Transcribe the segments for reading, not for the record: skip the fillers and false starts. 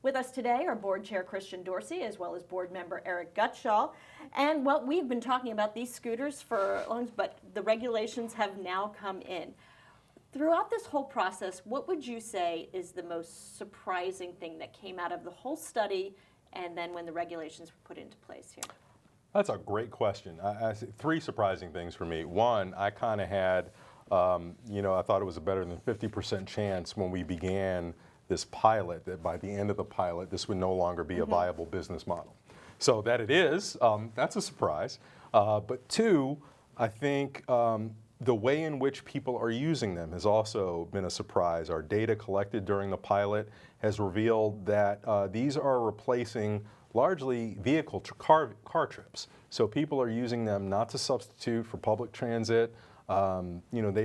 With us today are Board Chair Christian Dorsey as well as Board Member Eric Gutschall. And well, we've been talking about these scooters for long, but the regulations have now come in. Throughout this whole process, what would you say is the most surprising thing that came out of the whole study and then when the regulations were put into place here? That's a great question. I see three surprising things for me. One, I kind of had, I thought it was a better than 50% chance when we began this pilot that by the end of the pilot, this would no longer be a viable business model. So that it is, that's a surprise. But two, I think the way in which people are using them has also been a surprise. Our data collected during the pilot has revealed that these are replacing largely car trips. So people are using them not to substitute for public transit. They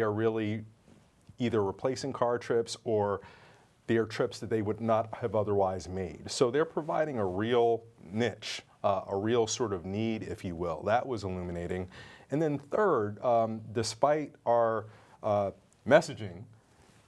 are really either replacing car trips or they are trips that they would not have otherwise made. So they're providing a real niche, a real sort of need, if you will. That was illuminating. And then third, despite our messaging,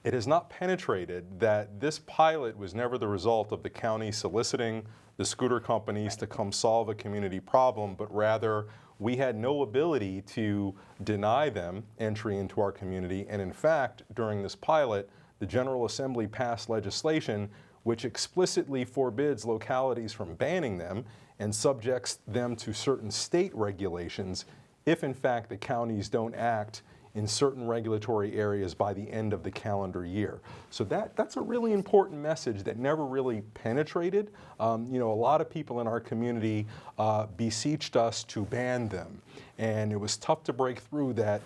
it has not penetrated that this pilot was never the result of the county soliciting the scooter companies to come solve a community problem, but rather we had no ability to deny them entry into our community. And in fact, during this pilot, the General Assembly passed legislation which explicitly forbids localities from banning them and subjects them to certain state regulations if in fact the counties don't act in certain regulatory areas by the end of the calendar year. So that's a really important message that never really penetrated. A lot of people in our community beseeched us to ban them. And it was tough to break through that,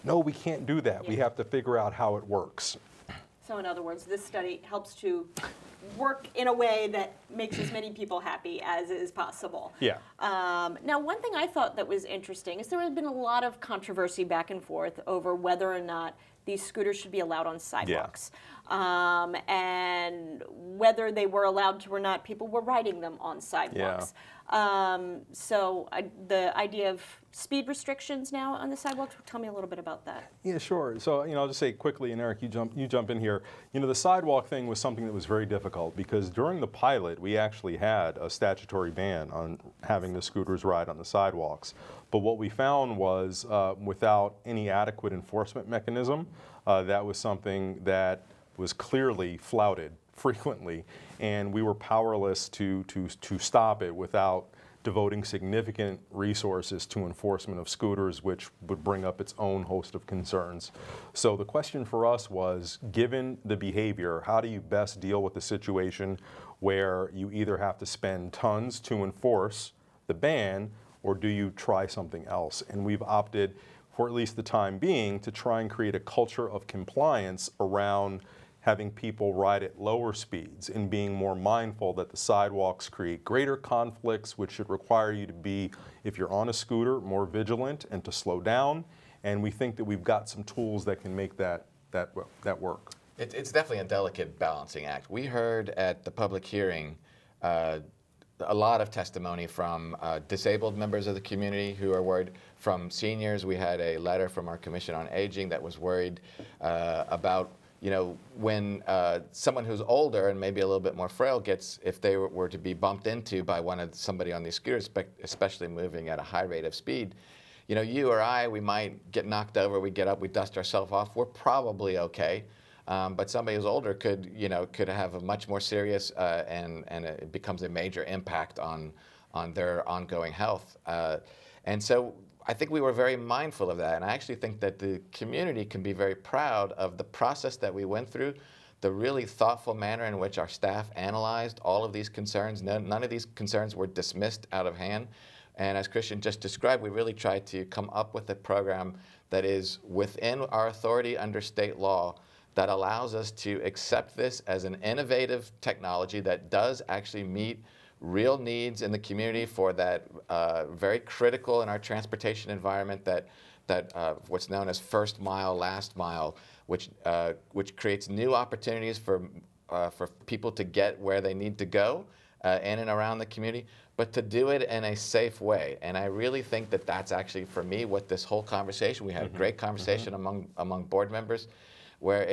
no, we can't do that. Yeah. We have to figure out how it works. So in other words, this study helps to work in a way that makes as many people happy as is possible. Yeah. Now, one thing I thought that was interesting is there had been a lot of controversy back and forth over whether or not these scooters should be allowed on sidewalks. Yeah. And whether they were allowed to or not, people were riding them on sidewalks. Yeah. The idea of speed restrictions now on the sidewalks, tell me a little bit about that. Yeah, sure. So, I'll just say quickly, and Eric, you jump in here. The sidewalk thing was something that was very difficult because during the pilot, we actually had a statutory ban on having the scooters ride on the sidewalks. But what we found was without any adequate enforcement mechanism, that was something that was clearly flouted frequently, and we were powerless to stop it without devoting significant resources to enforcement of scooters, which would bring up its own host of concerns. So the question for us was, given the behavior, how do you best deal with the situation where you either have to spend tons to enforce the ban, or do you try something else? And we've opted, for at least the time being, to try and create a culture of compliance around having people ride at lower speeds and being more mindful that the sidewalks create greater conflicts, which should require you to be, if you're on a scooter, more vigilant and to slow down. And we think that we've got some tools that can make that work. It's definitely a delicate balancing act. We heard at the public hearing a lot of testimony from disabled members of the community who are worried. From seniors, we had a letter from our Commission on Aging that was worried about when someone who's older and maybe a little bit more frail if they were to be bumped into by somebody on these scooters, especially moving at a high rate of speed, you or I, we might get knocked over, we get up, we dust ourselves off, we're probably okay. But somebody who's older could have a much more serious and it becomes a major impact on their ongoing health. And so I think we were very mindful of that, and I actually think that the community can be very proud of the process that we went through, the really thoughtful manner in which our staff analyzed all of these concerns. None of these concerns were dismissed out of hand. And as Christian just described, we really tried to come up with a program that is within our authority under state law that allows us to accept this as an innovative technology that does actually meet real needs in the community for that very critical in our transportation environment, that what's known as first mile, last mile, which creates new opportunities for people to get where they need to go in and around the community, but to do it in a safe way. And I really think that that's actually, for me, what this whole conversation, we had a great conversation among board members, where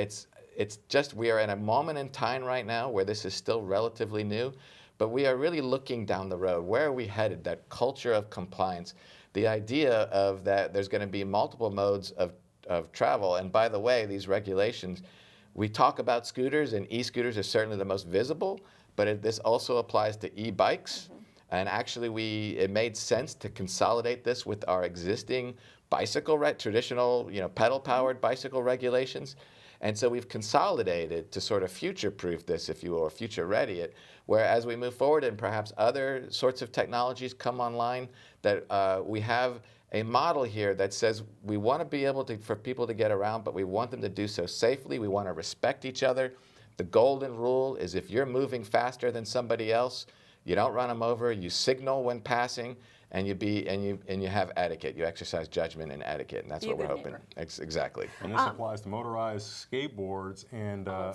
it's just we are in a moment in time right now where this is still relatively new, but we are really looking down the road. Where are we headed? That culture of compliance, the idea of that there's going to be multiple modes of travel. And by the way, these regulations, we talk about scooters, and e-scooters are certainly the most visible, but this also applies to e-bikes. And actually, it made sense to consolidate this with our existing bicycle, traditional, pedal-powered bicycle regulations. And so we've consolidated to sort of future-proof this, if you will, or future-ready it, where as we move forward and perhaps other sorts of technologies come online, that we have a model here that says we want to be able for people to get around, but we want them to do so safely. We want to respect each other. The golden rule is if you're moving faster than somebody else, you don't run them over, you signal when passing, and you have etiquette. You exercise judgment and etiquette, and that's what we're hoping. Exactly. And this applies to motorized skateboards and a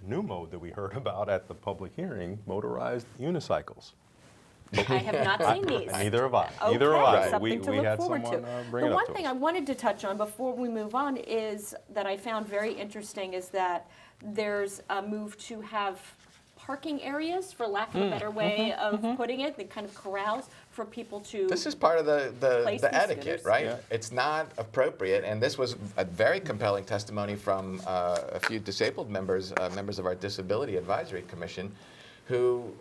new mode that we heard about at the public hearing, motorized unicycles. I have not seen these. Neither have I. Okay, Neither have I. something to we look had forward someone to. bring The it up one to thing us. I wanted to touch on before we move on is that I found very interesting is that there's a move to have parking areas, for lack of a better way of putting it, the kind of corrals for people to. This is part of place the these etiquette, scooters. right? Yeah. It's not appropriate, and this was a very compelling testimony from a few disabled members of our Disability Advisory Commission, who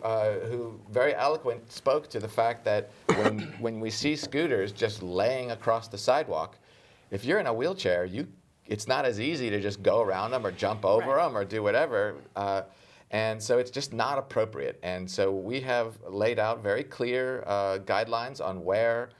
very eloquent spoke to the fact that when we see scooters just laying across the sidewalk, if you're in a wheelchair, it's not as easy to just go around them or jump over them or do whatever. And so it's just not appropriate. And so we have laid out very clear guidelines on where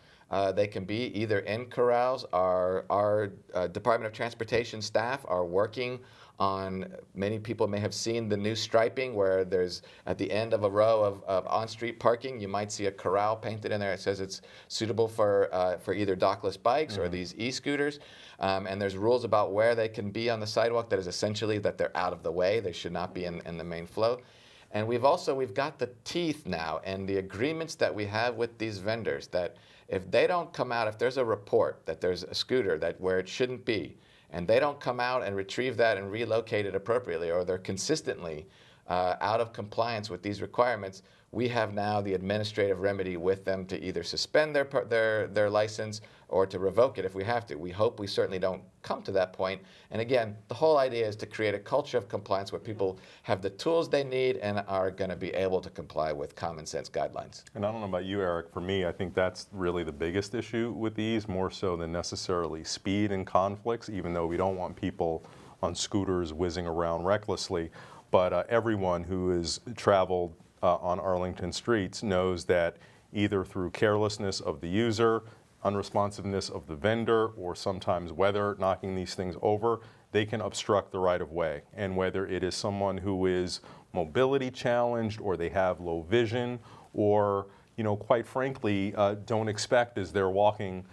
they can be, either in corrals. Our Department of Transportation staff are working on, many people may have seen the new striping where there's, at the end of a row of on-street parking, you might see a corral painted in there. It says it's suitable for either dockless bikes or these e-scooters. And there's rules about where they can be on the sidewalk that is essentially that they're out of the way. They should not be in the main flow. And we've got the teeth now and the agreements that we have with these vendors that if they don't come out, if there's a report that there's a scooter where it shouldn't be, and they don't come out and retrieve that and relocate it appropriately, or they're consistently out of compliance with these requirements, we have now the administrative remedy with them to either suspend their license or to revoke it if we have to. We hope we certainly don't come to that point. And again, the whole idea is to create a culture of compliance where people have the tools they need and are going to be able to comply with common sense guidelines. And I don't know about you, Eric. For me, I think that's really the biggest issue with these, more so than necessarily speed and conflicts, even though we don't want people on scooters whizzing around recklessly. But everyone who has traveled on Arlington streets knows that either through carelessness of the user, unresponsiveness of the vendor, or sometimes weather knocking these things over, they can obstruct the right of way. And whether it is someone who is mobility challenged, or they have low vision, or quite frankly, don't expect as they're walking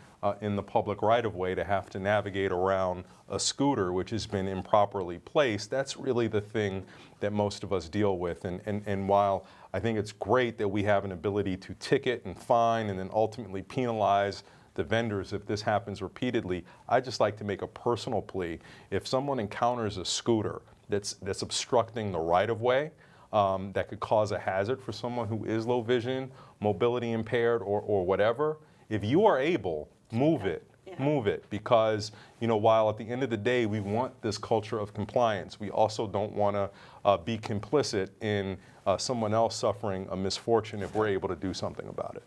in the public right of way to have to navigate around a scooter which has been improperly placed, that's really the thing that most of us deal with. And while I think it's great that we have an ability to ticket and fine and then ultimately penalize the vendors if this happens repeatedly, I just like to make a personal plea. If someone encounters a scooter that's obstructing the right of way, that could cause a hazard for someone who is low vision, mobility impaired, or whatever, if you are able, move it. Move it, because while at the end of the day we want this culture of compliance, we also don't want to be complicit in someone else suffering a misfortune if we're able to do something about it.